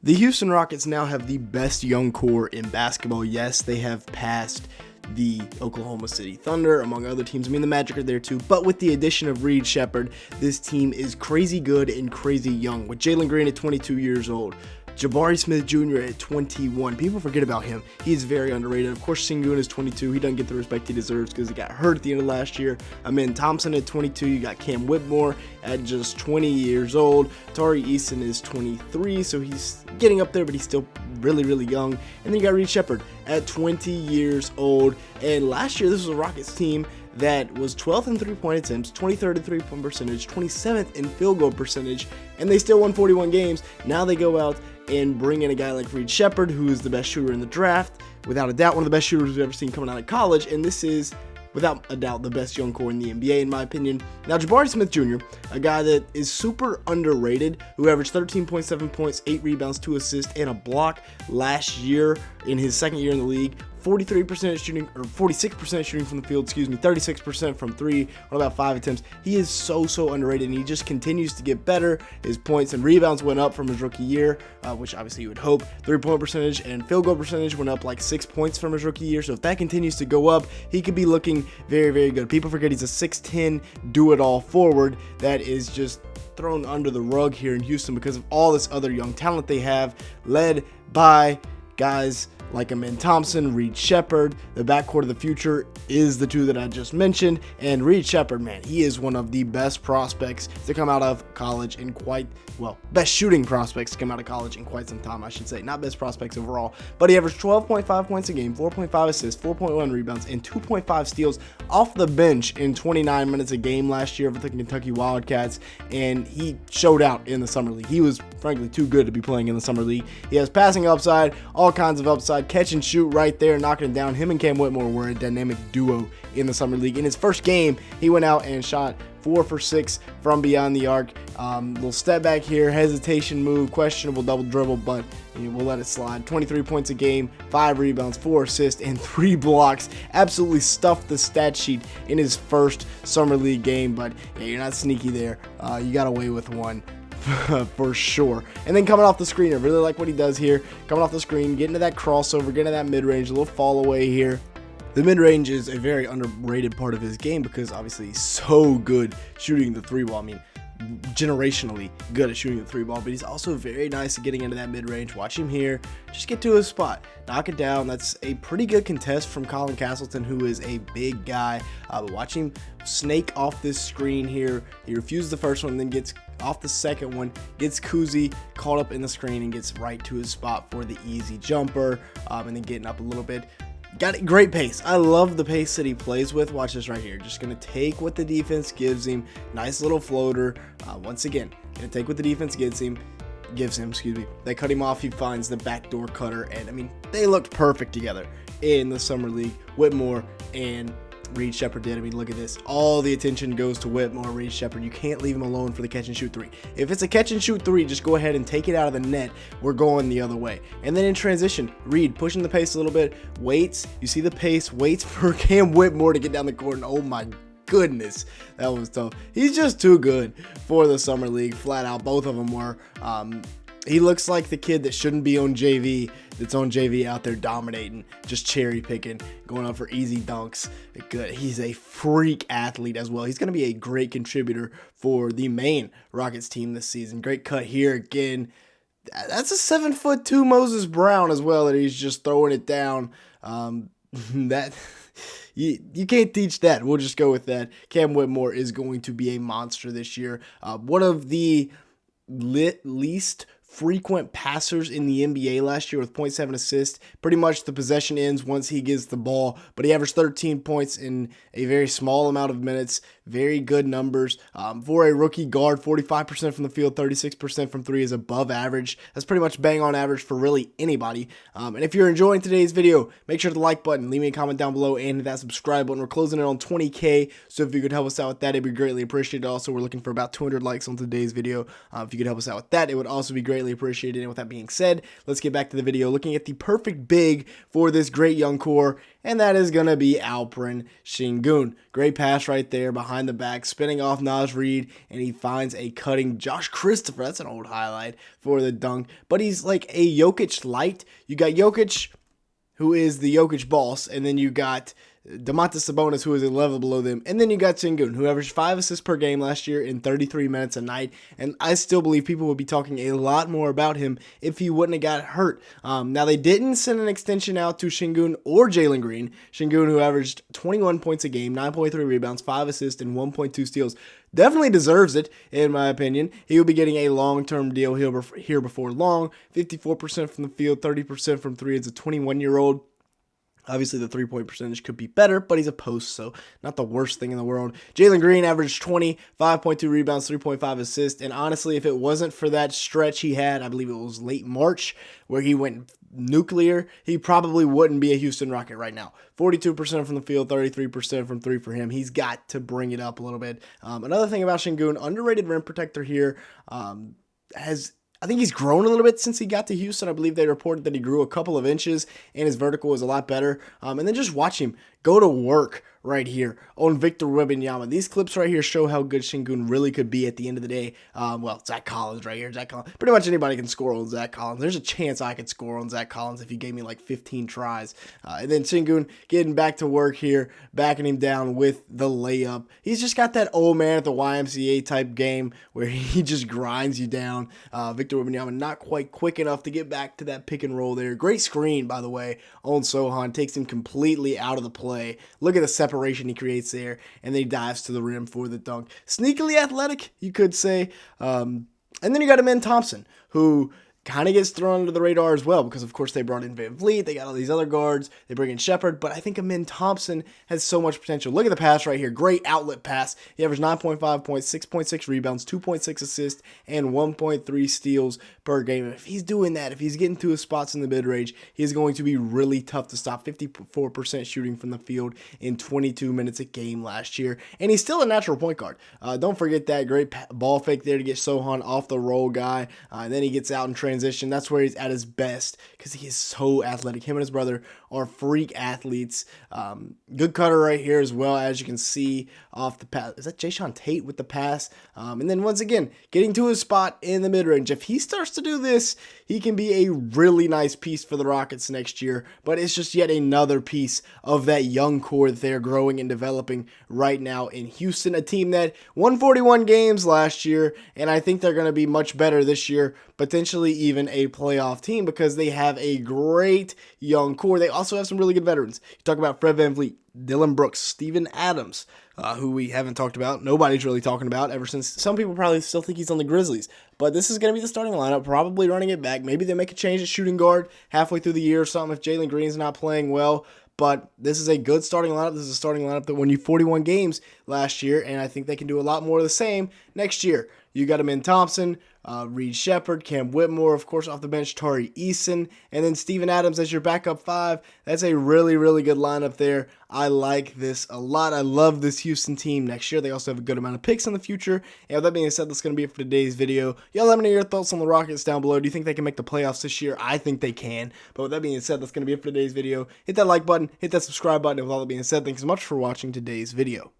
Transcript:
The Houston Rockets now have the best young core in basketball. Yes, they have passed the Oklahoma City Thunder, among other teams. I mean, the Magic are there too, but with the addition of Shepard, this team is crazy good and crazy young. With Jalen Green at 22 years old, Jabari Smith Jr. at 21. People forget about him. He's very underrated. Of course, Sengun is 22. He doesn't get the respect he deserves because he got hurt at the end of last year. Amen Thompson at 22. You got Cam Whitmore at just 20 years old. Tari Eason is 23, so he's getting up there, but he's still really, really young. And then you got Shepard at 20 years old. And last year, this was a Rockets team that was 12th in three-point attempts, 23rd in three-point percentage, 27th in field goal percentage, and they still won 41 games. Now they go out and bring in a guy like Shepard, who is the best shooter in the draft, without a doubt one of the best shooters we've ever seen coming out of college, and this is without a doubt the best young core in the NBA in my opinion. Now Jabari Smith Jr., a guy that is super underrated, who averaged 13.7 points, 8 rebounds, 2 assists, and a block last year in his second year in the league. 43% shooting, or 46% shooting from the field, 36% from three on about 5 attempts. He is so underrated, and he just continues to get better. His points and rebounds went up from his rookie year, which obviously you would hope. 3-point percentage and field goal percentage went up like 6 points from his rookie year, so if that continues to go up, he could be looking very, very good. People forget he's a 6'10", do-it-all forward that is just thrown under the rug here in Houston because of all this other young talent they have, led by guys like Amen Thompson, Shepard. The backcourt of the future is the two that I just mentioned, and Shepard, man, he is one of the best prospects to come out of college in best shooting prospects to come out of college in quite some time, I should say. Not best prospects overall, but he averaged 12.5 points a game, 4.5 assists, 4.1 rebounds, and 2.5 steals off the bench in 29 minutes a game last year for the Kentucky Wildcats, and he showed out in the Summer League. He was, frankly, too good to be playing in the Summer League. He has passing upside, all kinds of upside, catch and shoot right there, knocking it down. Him and Cam Whitmore were a dynamic duo in the Summer League. In his first game, he went out and shot 4 for 6 from beyond the arc. Little step back here, hesitation move, questionable double dribble, but we'll let it slide. 23 points a game, 5 rebounds, 4 assists, and 3 blocks. Absolutely stuffed the stat sheet in his first Summer League game, but yeah, you're not sneaky there. You got away with one. For sure. And then coming off the screen, I really like what he does here. Coming off the screen, getting to that crossover, getting to that mid-range, a little fall away here. The mid-range is a very underrated part of his game because obviously he's so good shooting the 3-ball. I mean, generationally good at shooting the 3-ball, but he's also very nice at getting into that mid-range. Watch him here, just get to his spot, knock it down. That's a pretty good contest from Colin Castleton, who is a big guy, but watch him snake off this screen here. He refuses the first one, then gets off the second one, gets Kuzi caught up in the screen and gets right to his spot for the easy jumper, and then getting up a little bit. Got great pace. I love the pace that he plays with. Watch this right here. Just going to take what the defense gives him. Nice little floater. Once again, going to take what the defense gives him. They cut him off. He finds the backdoor cutter. And, I mean, they looked perfect together in the Summer League. Whitmore and Shepard did. I mean, look at this. All the attention goes to Whitmore, Shepard. You can't leave him alone for the catch and shoot 3. If it's a catch and shoot 3, just go ahead and take it out of the net. We're going the other way. And then in transition, pushing the pace a little bit, waits. You see the pace, waits for Cam Whitmore to get down the court, and oh my goodness, that was tough. He's just too good for the Summer League, flat out. Both of them were. He looks like the kid that shouldn't be on JV, that's on JV out there dominating, just cherry picking, going up for easy dunks. Good. He's a freak athlete as well. He's going to be a great contributor for the main Rockets team this season. Great cut here again. That's a 7'2" Moses Brown as well that he's just throwing it down. That you can't teach that. We'll just go with that. Cam Whitmore is going to be a monster this year. One of the least frequent passers in the NBA last year with 0.7 assists. Pretty much the possession ends once he gets the ball, but he averaged 13 points in a very small amount of minutes. Very good numbers. For a rookie guard, 45% from the field, 36% from 3 is above average. That's pretty much bang on average for really anybody. And if you're enjoying today's video, make sure to like button, leave me a comment down below, and hit that subscribe button. We're closing in on 20K, so if you could help us out with that, it'd be greatly appreciated. Also, we're looking for about 200 likes on today's video. If you could help us out with that, it would also be great. greatly appreciated. And with that being said, let's get back to the video looking at the perfect big for this great young core, and that is going to be Alperen Sengun. Great pass right there behind the back, spinning off Naz Reid, and he finds a cutting Josh Christopher. That's an old highlight for the dunk, but he's like a Jokic light. You got Jokic, who is the Jokic boss, and then you got Domantas Sabonis, who is a level below them, and then you got Sengun, who averaged 5 assists per game last year in 33 minutes a night, and I still believe people would be talking a lot more about him if he wouldn't have got hurt. Now, they didn't send an extension out to Sengun or Jalen Green. Sengun, who averaged 21 points a game, 9.3 rebounds, 5 assists, and 1.2 steals, definitely deserves it, in my opinion. He will be getting a long-term deal here before long. 54% from the field, 30% from three as a 21-year-old. Obviously, the three-point percentage could be better, but he's a post, so not the worst thing in the world. Jalen Green averaged 20, 5.2 rebounds, 3.5 assists, and honestly, if it wasn't for that stretch he had, I believe it was late March, where he went nuclear, he probably wouldn't be a Houston Rocket right now. 42% from the field, 33% from three for him. He's got to bring it up a little bit. Another thing about Sengun, underrated rim protector here, I think he's grown a little bit since he got to Houston. I believe they reported that he grew a couple of inches and his vertical was a lot better. And then just watch him go to work right here on Victor Wembanyama. These clips right here show how good Sengun really could be at the end of the day. Well, Zach Collins right here. Zach Collins. Pretty much anybody can score on Zach Collins. There's a chance I could score on Zach Collins if he gave me like 15 tries. And then Sengun getting back to work here, backing him down with the layup. He's just got that old man at the YMCA type game where he just grinds you down. Victor Wembanyama not quite quick enough to get back to that pick and roll there. Great screen, by the way, on Sohan. Takes him completely out of the play. Look at the separation he creates there, and then he dives to the rim for the dunk. Sneakily athletic, you could say. And then you got Alpren Thompson, who kind of gets thrown under the radar as well because, of course, they brought in Van Vliet. They got all these other guards. They bring in Shepard. But I think Alpren Thompson has so much potential. Look at the pass right here. Great outlet pass. He averaged 9.5 points, 6.6 rebounds, 2.6 assists, and 1.3 steals per game. If he's doing that, if he's getting to his spots in the mid-range, he's going to be really tough to stop. 54% shooting from the field in 22 minutes a game last year. And he's still a natural point guard. Don't forget that great ball fake there to get Sohan off the roll guy. And then he gets out and transition. That's where he's at his best because he is so athletic. Him and his brother are freak athletes. Good cutter right here as well, as you can see off the pass. Is that Jayshawn Tate with the pass? And then once again, getting to his spot in the mid-range. If he starts to do this, he can be a really nice piece for the Rockets next year. But it's just yet another piece of that young core that they're growing and developing right now in Houston, a team that won 41 games last year, and I think they're going to be much better this year, potentially even a playoff team because they have a great young core. They also have some really good veterans. You talk about Fred VanVleet, Dylan Brooks, Steven Adams, who we haven't talked about. Nobody's really talking about ever since. Some people probably still think he's on the Grizzlies, but this is going to be the starting lineup, probably running it back. Maybe they make a change at shooting guard halfway through the year or something if Jalen Green's not playing well. But this is a good starting lineup. This is a starting lineup that won you 41 games last year, and I think they can do a lot more of the same next year. You got Alpren Thompson, Reed Shepard, Cam Whitmore, of course, off the bench, Tari Eason, and then Steven Adams as your backup five. That's a really, really good lineup there. I like this a lot. I love this Houston team next year. They also have a good amount of picks in the future. And with that being said, that's going to be it for today's video. Y'all let me know your thoughts on the Rockets down below. Do you think they can make the playoffs this year? I think they can. But with that being said, that's going to be it for today's video. Hit that like button, hit that subscribe button. And with all that being said, thanks so much for watching today's video.